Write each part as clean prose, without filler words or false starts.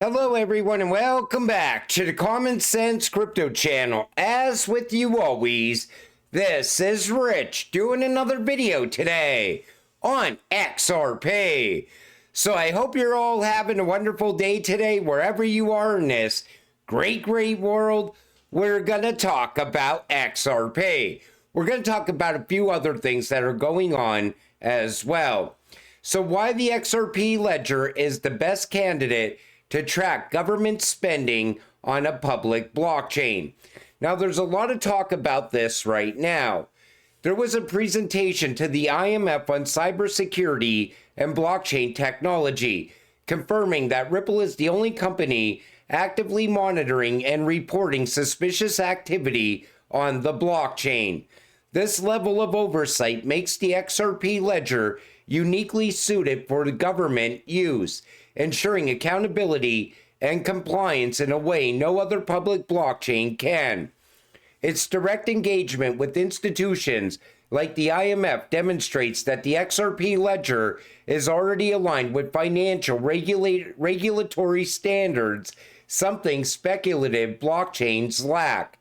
Hello everyone and welcome back to the Common Sense Crypto channel. As with you always, this is Rich doing another video today on XRP. So I hope you're all having a wonderful day today wherever you are in this great world. We're going to talk about XRP. We're going to talk about a few other things that are going on as well. So why the XRP ledger is the best candidate to track government spending on a public blockchain. Now, there's a lot of talk about this right now. There was a presentation to the IMF on cybersecurity and blockchain technology, confirming that Ripple is the only company actively monitoring and reporting suspicious activity on the blockchain. This level of oversight makes the XRP ledger uniquely suited for the government use, ensuring accountability and compliance in a way no other public blockchain can. Its direct engagement with institutions like the IMF demonstrates that the XRP ledger is already aligned with financial regulatory standards, something speculative blockchains lack.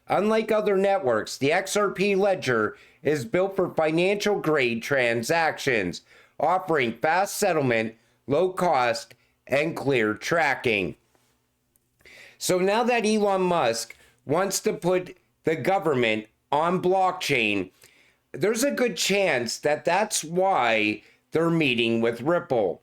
Unlike other networks, the XRP ledger is built for financial-grade transactions, offering fast settlement, low cost, and clear tracking. So now that Elon Musk wants to put the government on blockchain, there's a good chance that that's why they're meeting with Ripple.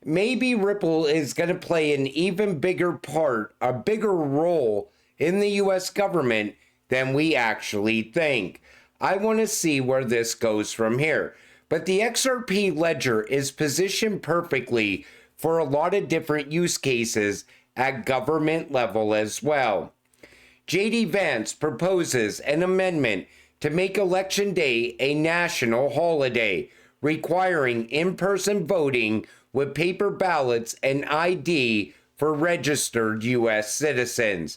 Maybe Ripple is going to play an even bigger part, a bigger role in the US government than we actually think. I want to see where this goes from here. But the XRP ledger is positioned perfectly for a lot of different use cases at government level as well. J.D. Vance proposes an amendment to make Election Day a national holiday, requiring in-person voting with paper ballots and ID for registered U.S. citizens.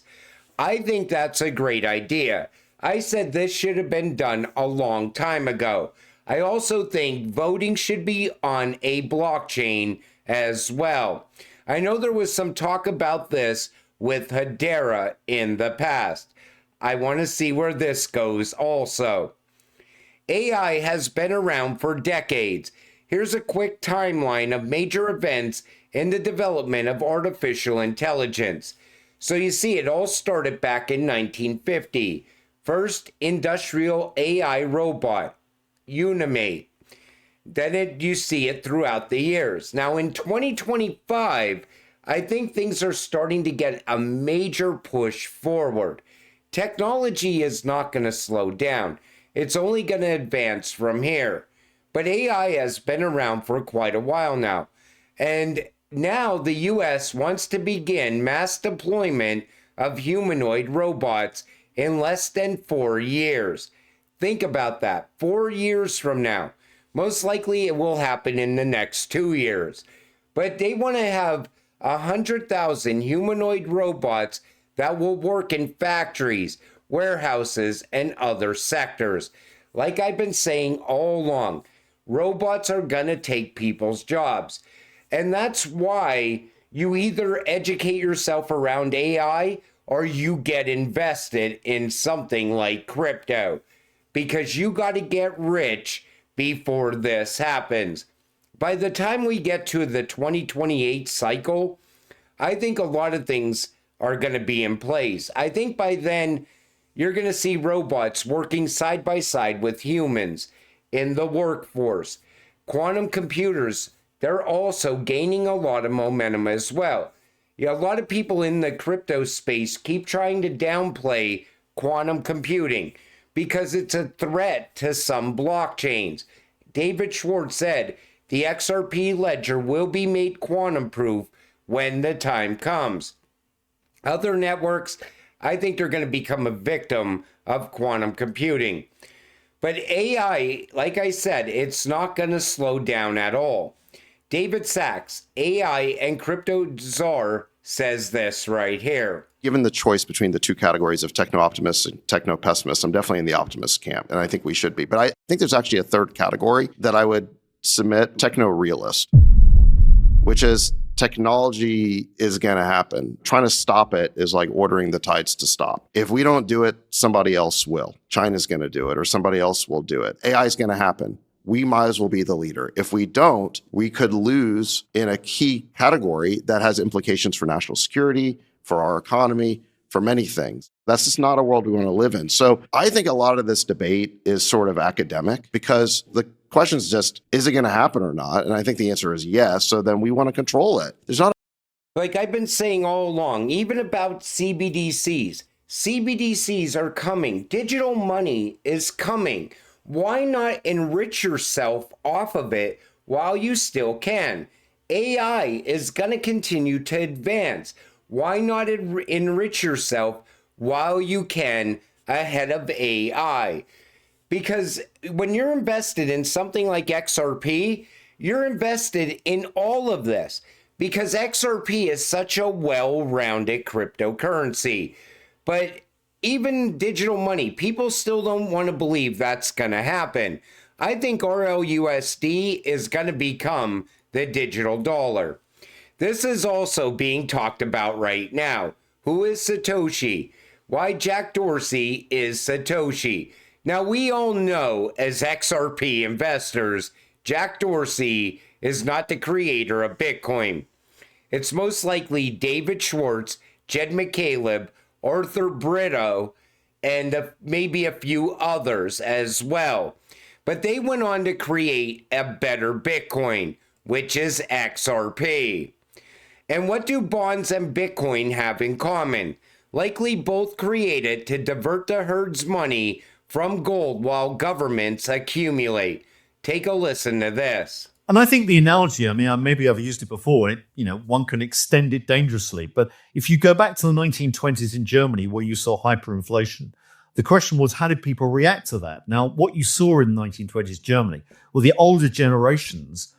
I think that's a great idea. I said this should have been done a long time ago. I also think voting should be on a blockchain as well. I know there was some talk about this with Hedera in the past. I want to see where this goes also. AI has been around for decades. Here's a quick timeline of major events in the development of artificial intelligence. So you see, it all started back in 1950. First industrial AI robot, Unimate. Then you see it throughout the years. Now in 2025, I think things are starting to get a major push forward. Technology is not going to slow down. It's only going to advance from here. But AI has been around for quite a while now. And now the US wants to begin mass deployment of humanoid robots in less than 4 years. Think about that. 4 years from now. Most likely it will happen in the next 2 years. But they want to have 100,000 humanoid robots that will work in factories, warehouses, and other sectors. Like I've been saying all along, robots are going to take people's jobs. And that's why you either educate yourself around AI or you get invested in something like crypto, because you got to get rich before this happens. By the time we get to the 2028 cycle, I think a lot of things are going to be in place. I think by then you're going to see robots working side by side with humans in the workforce. Quantum computers, they're also gaining a lot of momentum as well. Yeah, a lot of people in the crypto space keep trying to downplay quantum computing because it's a threat to some blockchains. David Schwartz said the XRP ledger will be made quantum proof when the time comes. Other networks, I think they're going to become a victim of quantum computing. But AI, like I said, it's not going to slow down at all. David Sachs, AI and crypto czar, says this right here. Given the choice between the two categories of techno-optimists and techno-pessimists, I'm definitely in the optimist camp, and I think we should be. But I think there's actually a third category that I would submit, techno-realist, which is technology is going to happen. Trying to stop it is like ordering the tides to stop. If we don't do it, somebody else will. China's going to do it, or somebody else will do it. AI is going to happen. We might as well be the leader. If we don't, we could lose in a key category that has implications for national security, for our economy, for many things. That's just not a world we want to live in. So I think a lot of this debate is sort of academic, because the question is just, is it going to happen or not? And I think the answer is yes. So then we want to control it. There's not. Like I've been saying all along, even about CBDCs. CBDCs are coming. Digital money is coming. Why not enrich yourself off of it while you still can? AI is going to continue to advance. Why not enrich yourself while you can ahead of AI? Because when you're invested in something like XRP, you're invested in all of this, because XRP is such a well-rounded cryptocurrency. But even digital money, people still don't want to believe that's going to happen. I think RLUSD is going to become the digital dollar. This is also being talked about right now. Who is Satoshi? Why Jack Dorsey is Satoshi. Now, we all know as XRP investors, Jack Dorsey is not the creator of Bitcoin. It's most likely David Schwartz, Jed McCaleb, Arthur Brito, and maybe a few others as well. But they went on to create a better Bitcoin, which is XRP. And what do bonds and Bitcoin have in common? Likely both created to divert the herd's money from gold while governments accumulate. Take a listen to this. And I think the analogy, I mean, maybe I've used it before, one can extend it dangerously. But if you go back to the 1920s in Germany, where you saw hyperinflation, the question was, how did people react to that? Now, what you saw in the 1920s Germany were the older generations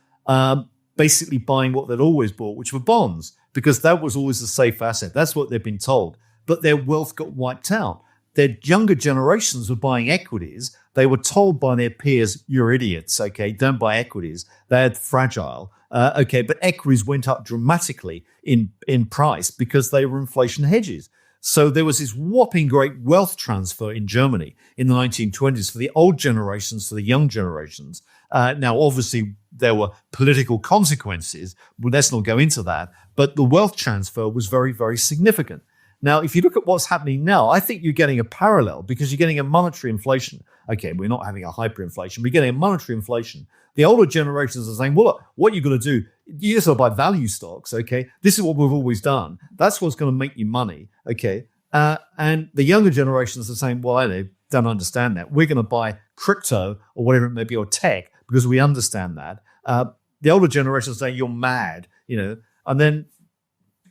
basically buying what they'd always bought, which were bonds, because that was always a safe asset. That's what they'd been told. But their wealth got wiped out. Their younger generations were buying equities. They were told by their peers, you're idiots, okay, don't buy equities. They're fragile, but equities went up dramatically in price because they were inflation hedges. So there was this whopping great wealth transfer in Germany in the 1920s for the old generations to the young generations. Now, obviously, there were political consequences. Well, let's not go into that. But the wealth transfer was very, very significant. Now, if you look at what's happening now, I think you're getting a parallel, because you're getting a monetary inflation. Okay, we're not having a hyperinflation. We're getting a monetary inflation. The older generations are saying, well, look, what you're going to do, you just buy value stocks, okay? This is what we've always done. That's what's going to make you money, okay? And the younger generations are saying, well, I don't understand that. We're going to buy crypto or whatever it may be, or tech, because we understand that. The older generations are saying, you're mad, and then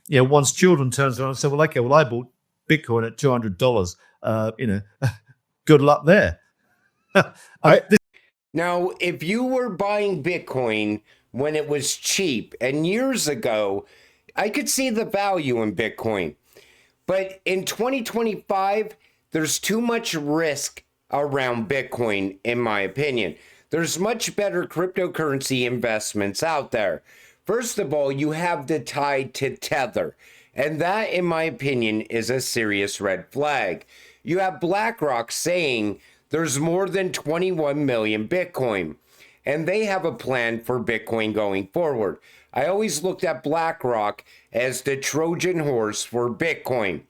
once children turns around and say, well, okay, I bought Bitcoin at $200, good luck there. Now, if you were buying Bitcoin when it was cheap and years ago, I could see the value in Bitcoin. But in 2025, there's too much risk around Bitcoin, in my opinion. There's much better cryptocurrency investments out there. First of all, you have the tie to Tether, and that, in my opinion, is a serious red flag. You have BlackRock saying there's more than 21 million Bitcoin, and they have a plan for Bitcoin going forward. I always looked at BlackRock as the Trojan horse for Bitcoin.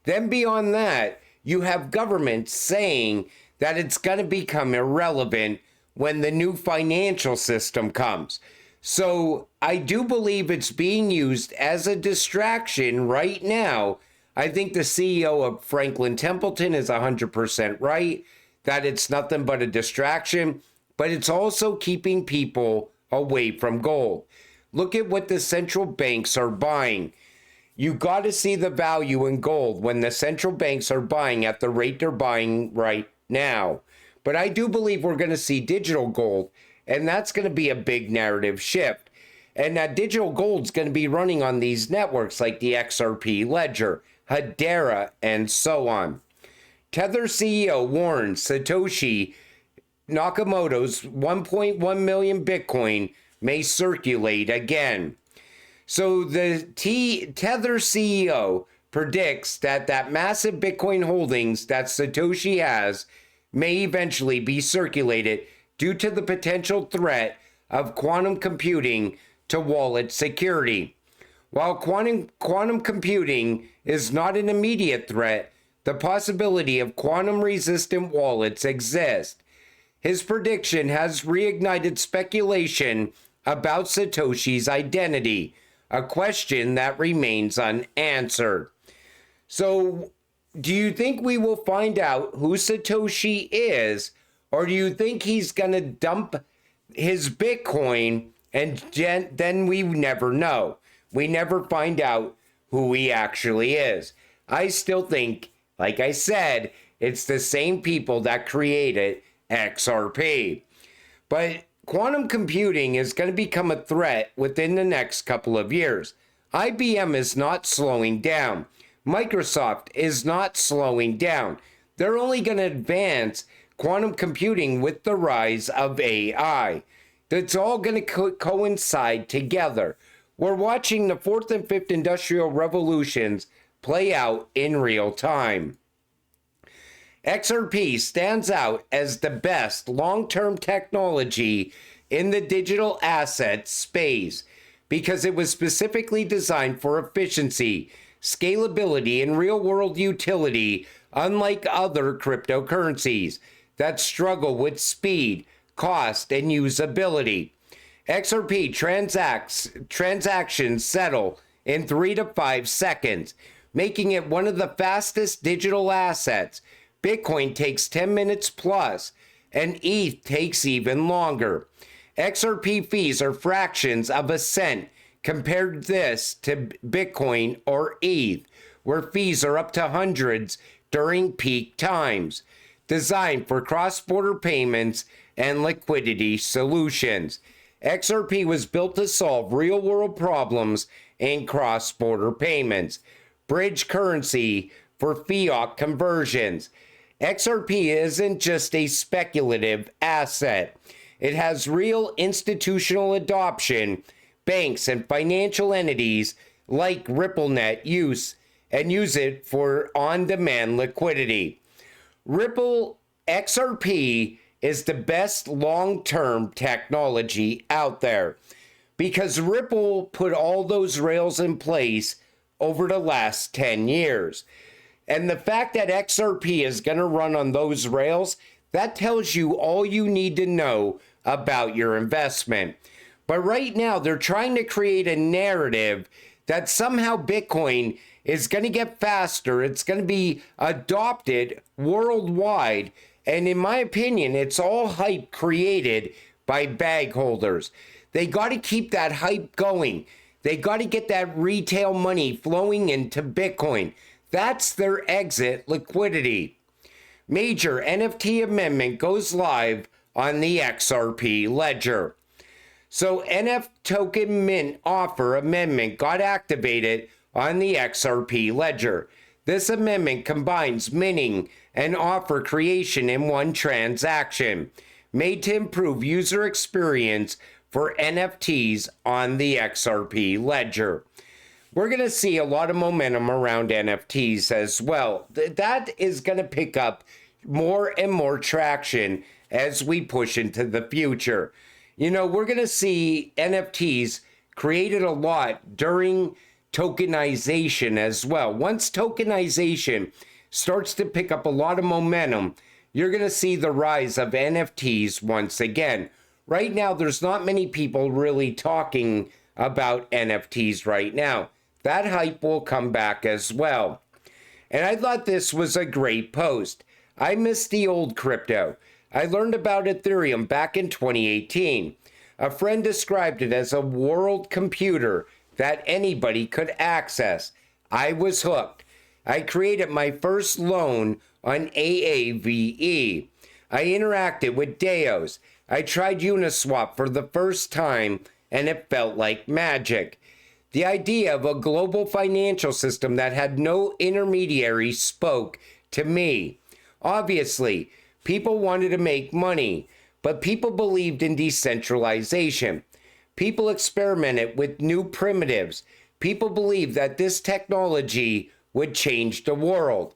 Then beyond that, you have governments saying that it's going to become irrelevant when the new financial system comes. So I do believe it's being used as a distraction right now. I think the CEO of Franklin Templeton is 100% right, that it's nothing but a distraction, but it's also keeping people away from gold. Look at what the central banks are buying. You got to see the value in gold when the central banks are buying at the rate they're buying right now. But I do believe we're going to see digital gold, and that's going to be a big narrative shift. And that digital gold's going to be running on these networks like the XRP Ledger, Hedera, and so on. Tether CEO warns Satoshi Nakamoto's 1.1 million Bitcoin may circulate again. So the Tether CEO predicts that massive Bitcoin holdings that Satoshi has may eventually be circulated due to the potential threat of quantum computing to wallet security. While quantum computing is not an immediate threat, the possibility of quantum-resistant wallets exists. His prediction has reignited speculation about Satoshi's identity, a question that remains unanswered. So, do you think we will find out who Satoshi is, or do you think he's going to dump his Bitcoin and then we never know? We never find out who he actually is. I still think, like I said, it's the same people that created XRP. But quantum computing is going to become a threat within the next couple of years. IBM is not slowing down. Microsoft is not slowing down. They're only going to advance quantum computing with the rise of AI. That's all going to coincide together. We're watching the fourth and fifth industrial revolutions play out in real time. XRP stands out as the best long-term technology in the digital asset space because it was specifically designed for efficiency, scalability, and real-world utility, unlike other cryptocurrencies that struggle with speed, cost, and usability. XRP transactions settle in 3 to 5 seconds, making it one of the fastest digital assets. Bitcoin takes 10 minutes plus, and ETH takes even longer. XRP fees are fractions of a cent. Compare this to Bitcoin or ETH, where fees are up to hundreds during peak times. Designed for cross-border payments and liquidity solutions. XRP was built to solve real-world problems in cross-border payments. Bridge currency for fiat conversions. XRP isn't just a speculative asset. It has real institutional adoption. Banks and financial entities like RippleNet use it for on-demand liquidity. Ripple XRP is the best long-term technology out there because Ripple put all those rails in place over the last 10 years. And the fact that XRP is going to run on those rails, that tells you all you need to know about your investment. But right now, they're trying to create a narrative that somehow Bitcoin is going to get faster. It's going to be adopted worldwide. And in my opinion, it's all hype created by bag holders. They got to keep that hype going. They got to get that retail money flowing into Bitcoin. That's their exit liquidity. Major NFT amendment goes live on the XRP ledger. So NF token mint offer amendment got activated on the XRP ledger. This amendment combines minting and offer creation in one transaction, made to improve user experience for NFTs on the XRP ledger. We're going to see a lot of momentum around NFTs as well. That is going to pick up more and more traction as we push into the future. You know, we're going to see NFTs created a lot during tokenization as well. Once tokenization starts to pick up a lot of momentum, you're going to see the rise of NFTs once again. Right now, there's not many people really talking about NFTs right now. That hype will come back as well. And I thought this was a great post. I miss the old crypto. I learned about Ethereum back in 2018. A friend described it as a world computer that anybody could access. I was hooked. I created my first loan on AAVE. I interacted with Deos. I tried Uniswap for the first time, and it felt like magic. The idea of a global financial system that had no intermediaries spoke to me. Obviously, people wanted to make money, but people believed in decentralization. People experimented with new primitives. People believed that this technology would change the world.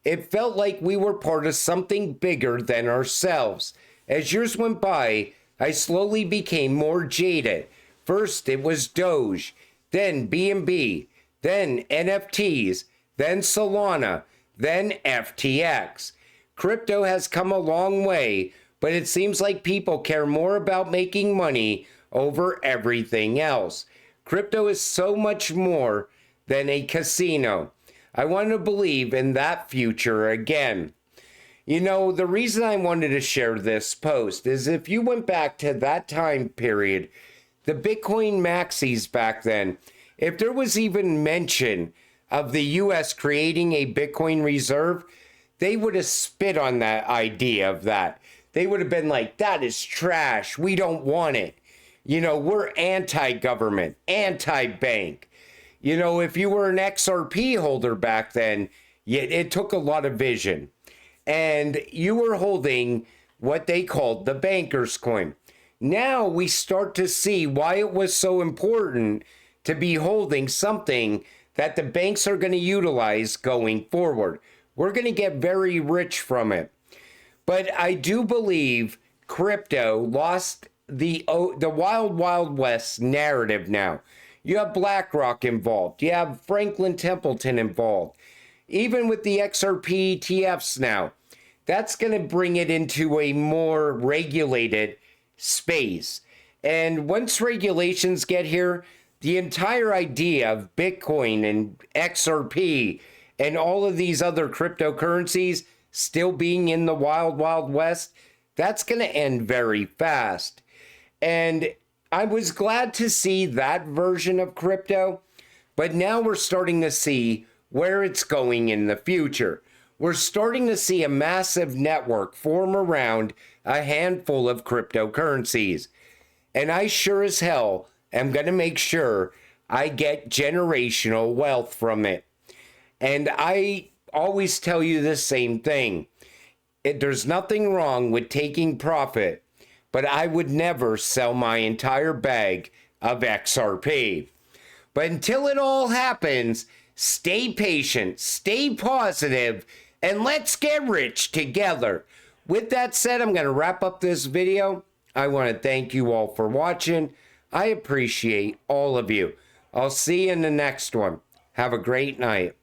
It felt like we were part of something bigger than ourselves. As years went by, I slowly became more jaded. First, it was Doge, then BNB, then NFTs, then Solana, then FTX. Crypto has come a long way, but it seems like people care more about making money over everything else. Crypto is so much more than a casino. I want to believe in that future again. You know, the reason I wanted to share this post is if you went back to that time period, the Bitcoin maxis back then, if there was even mention of the US creating a Bitcoin reserve, they would have spit on that idea of that. They would have been like, that is trash. We don't want it. You know, we're anti-government, anti-bank. You know, if you were an XRP holder back then, it took a lot of vision. And you were holding what they called the banker's coin. Now we start to see why it was so important to be holding something that the banks are going to utilize going forward. We're going to get very rich from it. But I do believe crypto lost the wild, wild west narrative now. You have BlackRock involved. You have Franklin Templeton involved. Even with the XRP ETFs now, that's going to bring it into a more regulated space. And once regulations get here, the entire idea of Bitcoin and XRP and all of these other cryptocurrencies still being in the wild, wild west, that's going to end very fast. And I was glad to see that version of crypto, but now we're starting to see where it's going in the future. We're starting to see a massive network form around a handful of cryptocurrencies. And I sure as hell am going to make sure I get generational wealth from it. And I always tell you the same thing. There's nothing wrong with taking profit, but I would never sell my entire bag of XRP. But until it all happens, stay patient, stay positive, and let's get rich together. With that said, I'm going to wrap up this video. I want to thank you all for watching. I appreciate all of you. I'll see you in the next one. Have a great night.